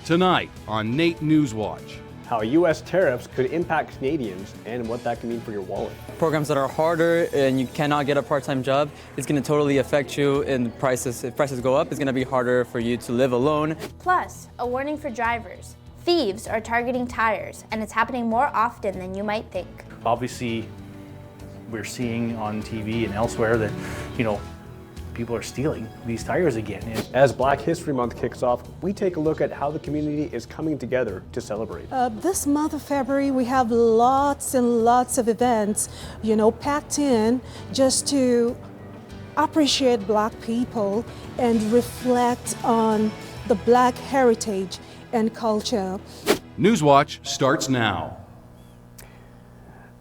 Tonight on NAIT NewsWatch. How U.S. tariffs could impact Canadians and what that can mean for your wallet. Programs that are harder and you cannot get a part-time job, it's going to totally affect you in prices. If prices go up, it's going to be harder for you to live alone. Plus, a warning for drivers. Thieves are targeting tires, and it's happening more often than you might think. Obviously, we're seeing on TV and elsewhere that, people are stealing these tires again. As Black History Month kicks off, we take a look at how the community is coming together to celebrate. This month of February, we have lots and lots of events, packed in just to appreciate Black people and reflect on the Black heritage and culture. NewsWatch starts now.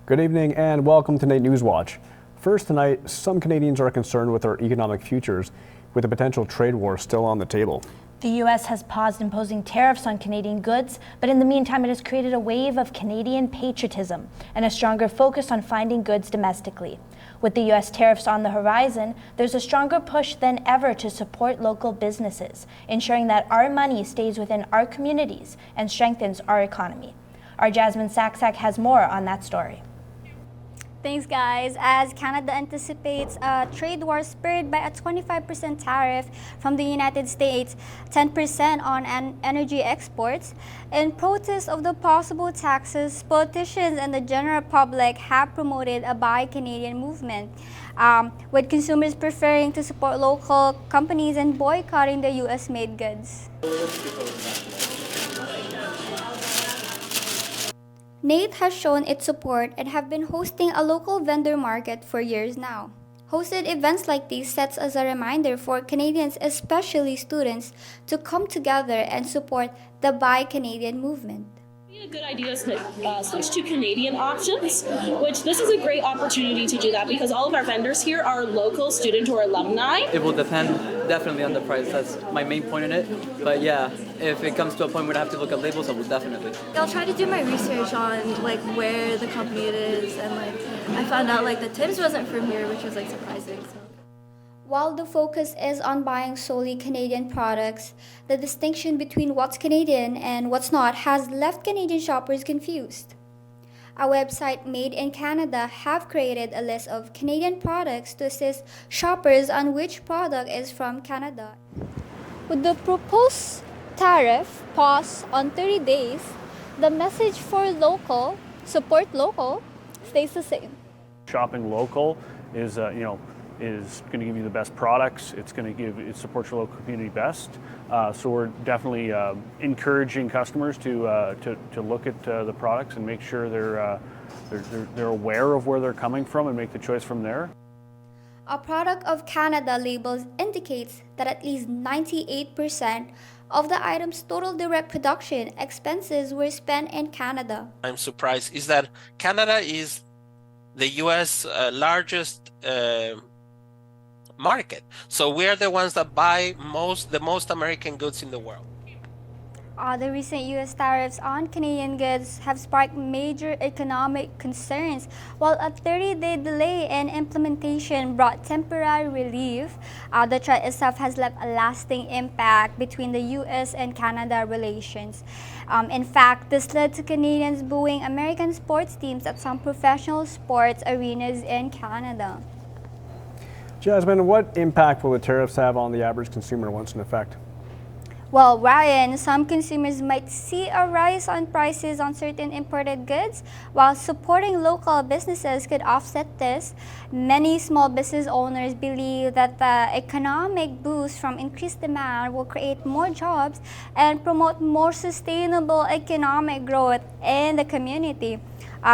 Good evening and welcome to NAIT NewsWatch. First tonight, some Canadians are concerned with our economic futures, with a potential trade war still on the table. The U.S. has paused imposing tariffs on Canadian goods, but in the meantime, it has created a wave of Canadian patriotism and a stronger focus on finding goods domestically. With the U.S. tariffs on the horizon, there's a stronger push than ever to support local businesses, ensuring that our money stays within our communities and strengthens our economy. Our Jasmine Saksak has more on that story. Thanks, guys. As Canada anticipates a trade war spurred by a 25% tariff from the United States, 10% on energy exports, in protest of the possible taxes, politicians and the general public have promoted a Buy Canadian movement, with consumers preferring to support local companies and boycotting the U.S.-made goods. NAIT has shown its support and have been hosting a local vendor market for years now. Hosted events like these sets as a reminder for Canadians, especially students, to come together and support the Buy Canadian movement. A good idea is to switch to Canadian options, which this is a great opportunity to do that because all of our vendors here are local student or alumni. It will depend definitely on the price. That's my main point in it. But yeah, if it comes to a point where I have to look at labels, I will definitely. I'll try to do my research on where the company it is, and I found out the tips wasn't from here, which was surprising. So. While the focus is on buying solely Canadian products, the distinction between what's Canadian and what's not has left Canadian shoppers confused. A website Made in Canada have created a list of Canadian products to assist shoppers on which product is from Canada. With the proposed tariff pause on 30 days, the message for local, support local, stays the same. Shopping local is, is going to give you the best products. It's going to it supports your local community best. So we're definitely encouraging customers to look at the products and make sure they're aware of where they're coming from and make the choice from there. A product of Canada labels indicates that at least 98% of the item's total direct production expenses were spent in Canada. I'm surprised is that Canada is the U.S. Largest market. So we're the ones that buy the most American goods in the world. The recent U.S. tariffs on Canadian goods have sparked major economic concerns. While a 30-day delay in implementation brought temporary relief, the threat itself has left a lasting impact between the U.S. and Canada relations. In fact, this led to Canadians booing American sports teams at some professional sports arenas in Canada. Jasmine, what impact will the tariffs have on the average consumer once in effect? Well, Ryan, some consumers might see a rise on prices on certain imported goods, while supporting local businesses could offset this. Many small business owners believe that the economic boost from increased demand will create more jobs and promote more sustainable economic growth in the community.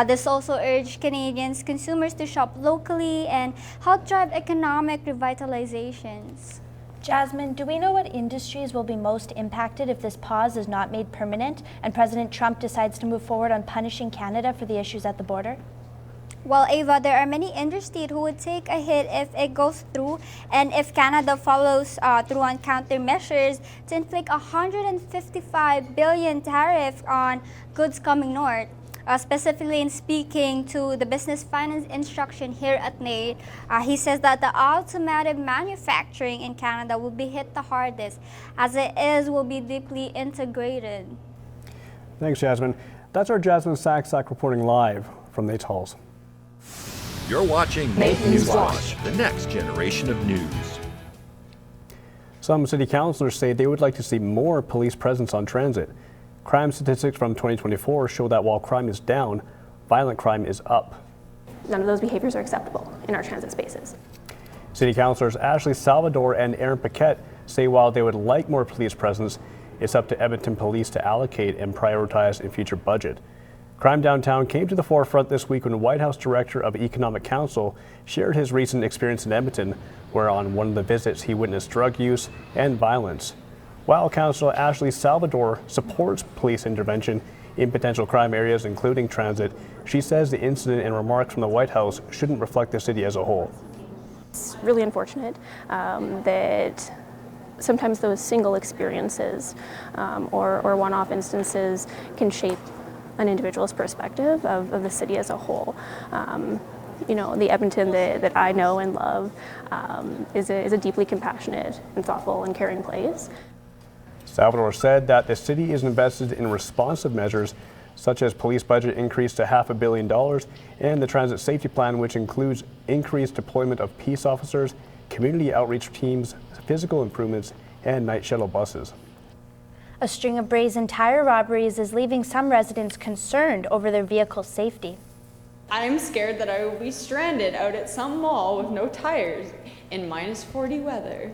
This also urged Canadians consumers to shop locally and help drive economic revitalizations. Jasmine, do we know what industries will be most impacted if this pause is not made permanent and President Trump decides to move forward on punishing Canada for the issues at the border? Well, Ava, there are many industries who would take a hit if it goes through, and if Canada follows through on countermeasures to inflict a $155 billion tariff on goods coming north. Specifically in speaking to the business finance instruction here at NAIT, he says that the automotive manufacturing in Canada will be hit the hardest, as it will be deeply integrated. Thanks, Jasmine. That's our Jasmine Sack reporting live from NAIT's halls. You're watching NAIT NewsWatch, the next generation of news. Some city councilors say they would like to see more police presence on transit. Crime statistics from 2024 show that while crime is down, violent crime is up. None of those behaviors are acceptable in our transit spaces. City councilors Ashley Salvador and Aaron Paquette say while they would like more police presence, it's up to Edmonton Police to allocate and prioritize in future budget. Crime downtown came to the forefront this week when White House Director of Economic Counsel shared his recent experience in Edmonton, where on one of the visits he witnessed drug use and violence. While Councilor Ashley Salvador supports police intervention in potential crime areas, including transit, she says the incident and remarks from the White House shouldn't reflect the city as a whole. It's really unfortunate that sometimes those single experiences or one-off instances can shape an individual's perspective of the city as a whole. You know, the Edmonton that I know and love is a deeply compassionate and thoughtful and caring place. Salvador said that the city is invested in responsive measures such as police budget increase to $500 million and the transit safety plan, which includes increased deployment of peace officers, community outreach teams, physical improvements, and night shuttle buses. A string of brazen tire robberies is leaving some residents concerned over their vehicle safety. I'm scared that I will be stranded out at some mall with no tires in -40 weather.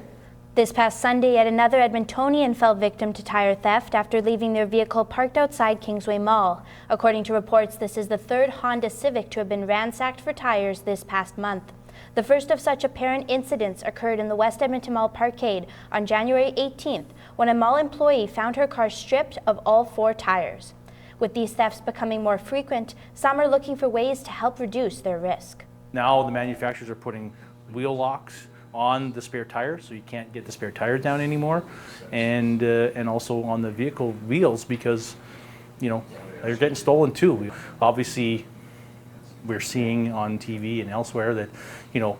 This past Sunday, yet another Edmontonian fell victim to tire theft after leaving their vehicle parked outside Kingsway Mall. According to reports, this is the third Honda Civic to have been ransacked for tires this past month. The first of such apparent incidents occurred in the West Edmonton Mall Parkade on January 18th, when a mall employee found her car stripped of all 4 tires. With these thefts becoming more frequent, some are looking for ways to help reduce their risk. Now the manufacturers are putting wheel locks on the spare tires, so you can't get the spare tires down anymore, and also on the vehicle wheels, because you know they're getting stolen too. Obviously, we're seeing on TV and elsewhere that you know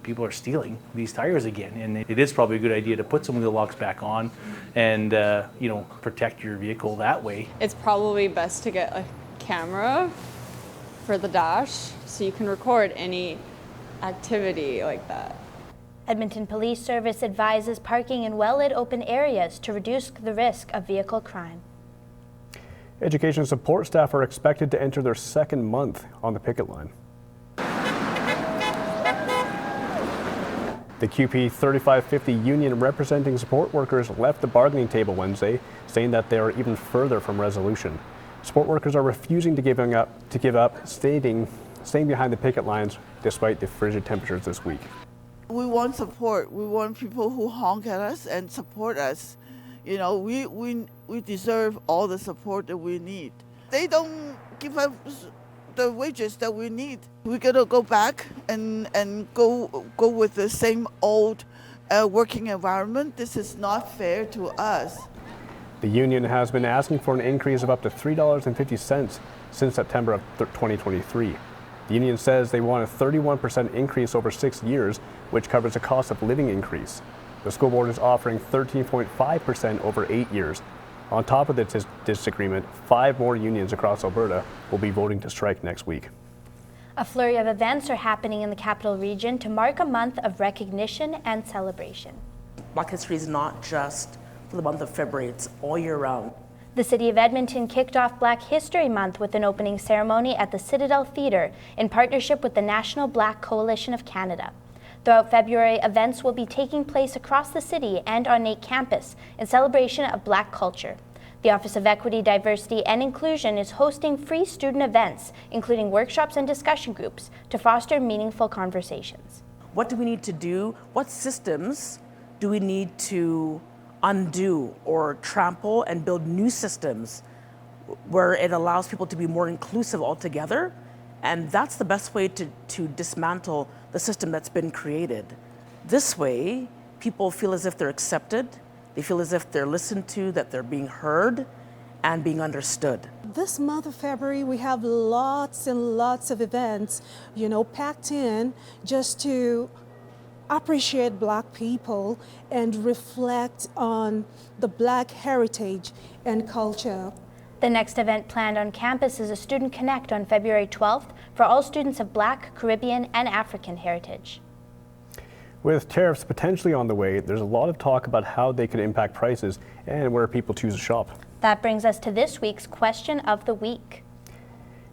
people are stealing these tires again, and it is probably a good idea to put some wheel locks back on and you know, protect your vehicle that way. It's probably best to get a camera for the dash so you can record any activity like that. Edmonton Police Service advises parking in well-lit open areas to reduce the risk of vehicle crime. Education support staff are expected to enter their second month on the picket line. The CUPE 3550 union representing support workers left the bargaining table Wednesday, saying that they are even further from resolution. Support workers are refusing to give up, staying behind the picket lines despite the frigid temperatures this week. We want support. We want people who honk at us and support us. You know, we deserve all the support that we need. They don't give us the wages that we need. We're gonna go back and go with the same old working environment. This is not fair to us. The union has been asking for an increase of up to $3.50 since September of 2023. The union says they want a 31% increase over 6 years, which covers the cost of living increase. The school board is offering 13.5% over 8 years. On top of this disagreement, 5 more unions across Alberta will be voting to strike next week. A flurry of events are happening in the capital region to mark a month of recognition and celebration. Black History is not just for the month of February, it's all year round. The City of Edmonton kicked off Black History Month with an opening ceremony at the Citadel Theatre in partnership with the National Black Coalition of Canada. Throughout February, events will be taking place across the city and on NAIT campus in celebration of Black culture. The Office of Equity, Diversity and Inclusion is hosting free student events, including workshops and discussion groups, to foster meaningful conversations. What do we need to do? What systems do we need to undo or trample and build new systems where it allows people to be more inclusive altogether? And that's the best way to dismantle the system that's been created. This way, people feel as if they're accepted, they feel as if they're listened to, that they're being heard and being understood. this month of February, we have lots and lots of events, packed in just to appreciate Black people and reflect on the Black heritage and culture. The next event planned on campus is a Student Connect on February 12th for all students of Black, Caribbean, and African heritage. With tariffs potentially on the way, there's a lot of talk about how they could impact prices and where people choose to shop. That brings us to this week's question of the week.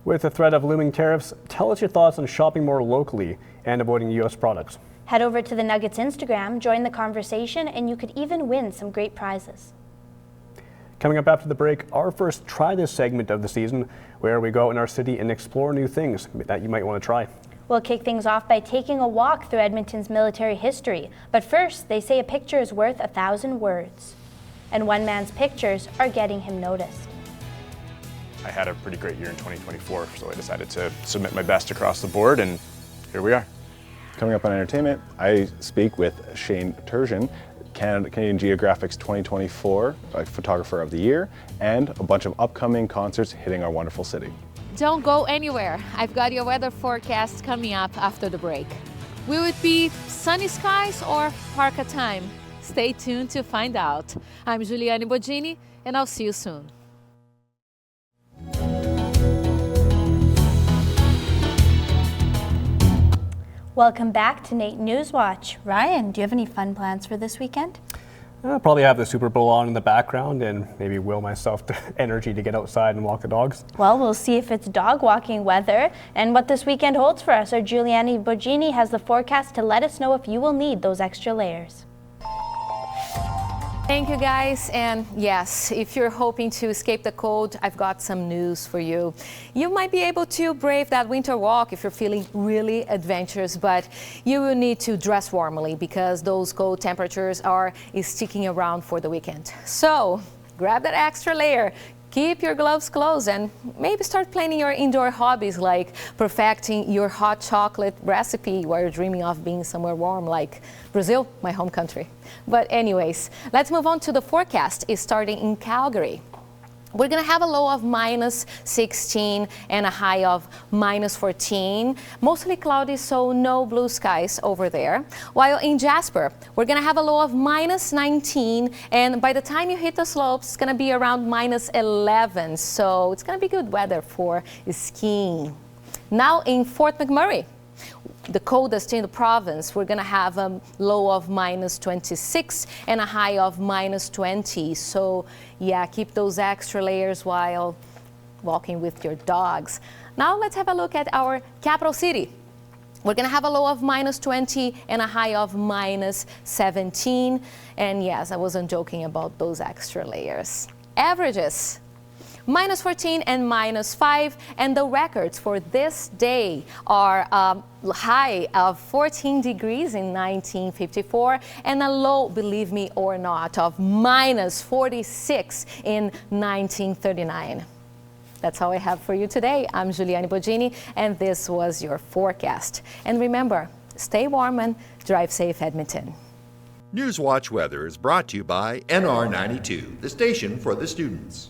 With the threat of looming tariffs, tell us your thoughts on shopping more locally and avoiding U.S. products. Head over to the Nuggets Instagram, join the conversation, and you could even win some great prizes. Coming up after the break, our first Try This segment of the season, where we go out in our city and explore new things that you might want to try. We'll kick things off by taking a walk through Edmonton's military history. But first, they say a picture is worth 1,000 words. And one man's pictures are getting him noticed. I had a pretty great year in 2024, so I decided to submit my best across the board, and here we are. Coming up on entertainment, I speak with Shane Turgeon, Canadian Geographic's 2024 Photographer of the Year, and a bunch of upcoming concerts hitting our wonderful city. Don't go anywhere. I've got your weather forecast coming up after the break. Will it be sunny skies or parka time? Stay tuned to find out. I'm Juliane Bogini, and I'll see you soon. Welcome back to NAIT NewsWatch. Ryan, do you have any fun plans for this weekend? I'll probably have the Super Bowl on in the background and maybe will myself to energy to get outside and walk the dogs. Well, we'll see if it's dog walking weather and what this weekend holds for us. Our Giuliani Bogini has the forecast to let us know if you will need those extra layers. Thank you, guys. And yes, if you're hoping to escape the cold, I've got some news for you. You might be able to brave that winter walk if you're feeling really adventurous, but you will need to dress warmly because those cold temperatures are sticking around for the weekend. So grab that extra layer. Keep your gloves closed and maybe start planning your indoor hobbies like perfecting your hot chocolate recipe while you're dreaming of being somewhere warm like Brazil, my home country. But anyways, let's move on to the forecast. It's starting in Calgary. We're going to have a low of -16 and a high of -14. Mostly cloudy, so no blue skies over there. While in Jasper, we're going to have a low of -19, and by the time you hit the slopes, it's going to be around -11. So it's going to be good weather for skiing. Now in Fort McMurray, the coldest in the province, we're going to have a low of -26 and a high of -20. So yeah, keep those extra layers while walking with your dogs. Now let's have a look at our capital city. We're going to have a low of -20 and a high of -17. And yes, I wasn't joking about those extra layers. Averages. -14 and -5, and the records for this day are a high of 14 degrees in 1954 and a low, believe me or not, of -46 in 1939. That's all I have for you today. I'm Giuliani Bogini, and this was your forecast. And remember, stay warm and drive safe, Edmonton. NewsWatch Weather is brought to you by NR92, the station for the students.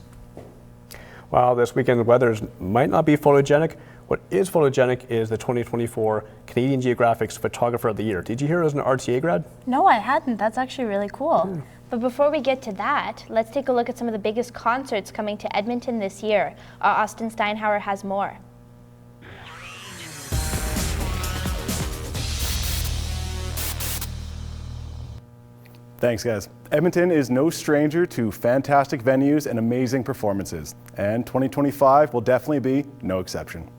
While this weekend's weather might not be photogenic, what is photogenic is the 2024 Canadian Geographic's Photographer of the Year. Did you hear it was an RTA grad? No, I hadn't. That's actually really cool. But before we get to that, let's take a look at some of the biggest concerts coming to Edmonton this year. Austin Steinhauer has more. Thanks, guys. Edmonton is no stranger to fantastic venues and amazing performances, and 2025 will definitely be no exception.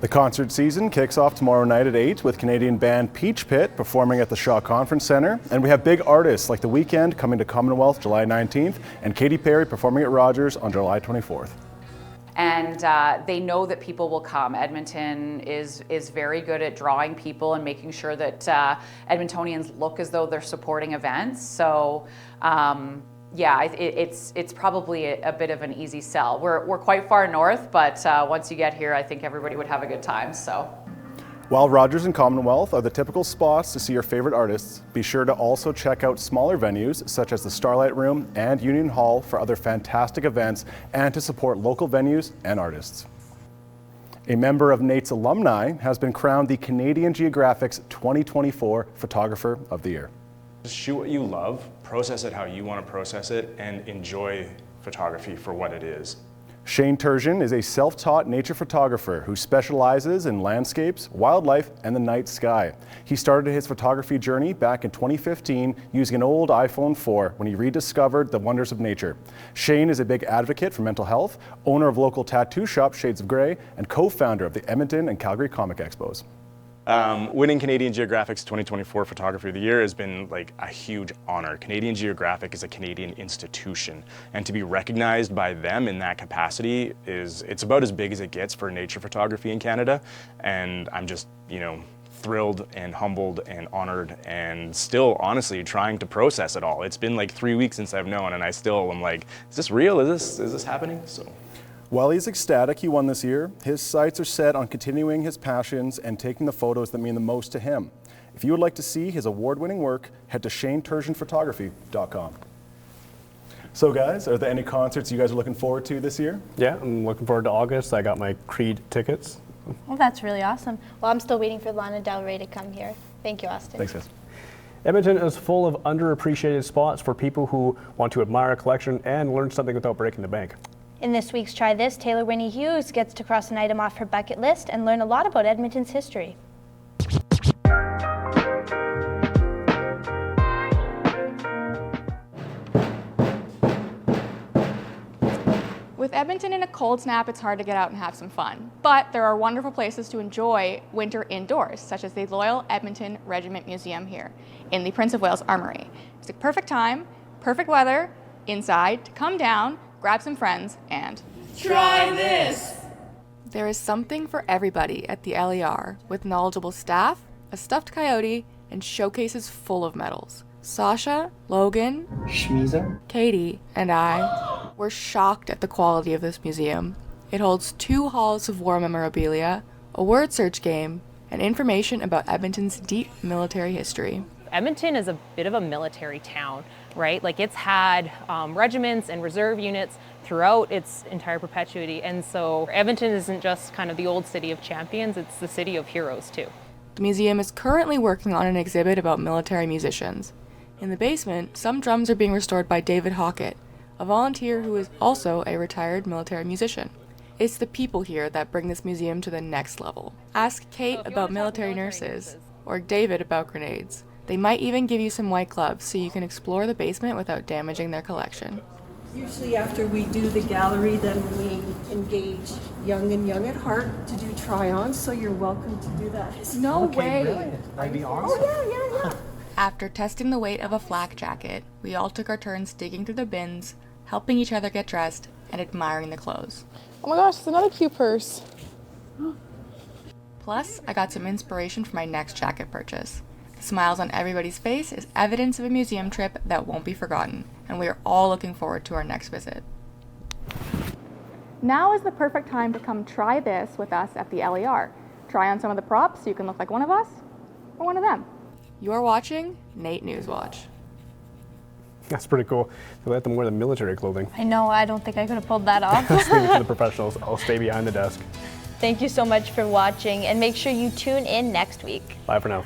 The concert season kicks off tomorrow night at 8 with Canadian band Peach Pit performing at the Shaw Conference Centre, and we have big artists like The Weeknd coming to Commonwealth July 19th and Katy Perry performing at Rogers on July 24th. And they know that people will come. Edmonton is very good at drawing people and making sure that Edmontonians look as though they're supporting events. So yeah, it's probably a bit of an easy sell. We're quite far north, but once you get here, I think everybody would have a good time. So. While Rogers and Commonwealth are the typical spots to see your favorite artists, be sure to also check out smaller venues such as the Starlight Room and Union Hall for other fantastic events and to support local venues and artists. A member of NAIT's alumni has been crowned the Canadian Geographic's 2024 Photographer of the Year. Just shoot what you love, process it how you want to process it, and enjoy photography for what it is. Shane Turgeon is a self-taught nature photographer who specializes in landscapes, wildlife, and the night sky. He started his photography journey back in 2015 using an old iPhone 4 when he rediscovered the wonders of nature. Shane is a big advocate for mental health, owner of local tattoo shop Shades of Grey, and co-founder of the Edmonton and Calgary Comic Expos. Winning Canadian Geographic's 2024 Photography of the Year has been like a huge honor. Canadian Geographic is a Canadian institution, and to be recognized by them in that capacity it's about as big as it gets for nature photography in Canada, and I'm just, thrilled and humbled and honored and still honestly trying to process it all. It's been like 3 weeks since I've known, and I still am like, is this real? Is this happening? So. While he's ecstatic he won this year, his sights are set on continuing his passions and taking the photos that mean the most to him. If you would like to see his award-winning work, head to ShaneTurgeonPhotography.com. So guys, are there any concerts you guys are looking forward to this year? Yeah, I'm looking forward to August. I got my Creed tickets. Well, that's really awesome. Well, I'm still waiting for Lana Del Rey to come here. Thank you, Austin. Thanks, guys. Edmonton is full of underappreciated spots for people who want to admire a collection and learn something without breaking the bank. In this week's Try This, Taylor Winnie Hughes gets to cross an item off her bucket list and learn a lot about Edmonton's history. With Edmonton in a cold snap, it's hard to get out and have some fun. But there are wonderful places to enjoy winter indoors, such as the Loyal Edmonton Regiment Museum here in the Prince of Wales Armoury. It's a perfect time, perfect weather, inside to come down, grab some friends, and try this! There is something for everybody at the LER, with knowledgeable staff, a stuffed coyote, and showcases full of medals. Sasha, Logan, Shmiza, Katie, and I were shocked at the quality of this museum. It holds 2 halls of war memorabilia, a word search game, and information about Edmonton's deep military history. Edmonton is a bit of a military town, right? Like it's had regiments and reserve units throughout its entire perpetuity. And so Edmonton isn't just kind of the old city of champions, it's the city of heroes too. The museum is currently working on an exhibit about military musicians. In the basement, some drums are being restored by David Hockett, a volunteer who is also a retired military musician. It's the people here that bring this museum to the next level. Ask Kate about military nurses, or David about grenades. They might even give you some white gloves so you can explore the basement without damaging their collection. Usually after we do the gallery, then we engage Young and Young at Heart to do try-ons, so you're welcome to do that. No way! Brilliant. That'd be awesome. Oh, yeah. After testing the weight of a flak jacket, we all took our turns digging through the bins, helping each other get dressed, and admiring the clothes. Oh my gosh, it's another cute purse. Plus, I got some inspiration for my next jacket purchase. The smiles on everybody's face is evidence of a museum trip that won't be forgotten, and we are all looking forward to our next visit. Now is the perfect time to come try this with us at the LER. Try on some of the props so you can look like one of us or one of them. You're watching NAIT NewsWatch. That's pretty cool. They let them wear the military clothing. I know, I don't think I could have pulled that off. Let's leave it to the professionals. I'll stay behind the desk. Thank you so much for watching, and make sure you tune in next week. Bye for now.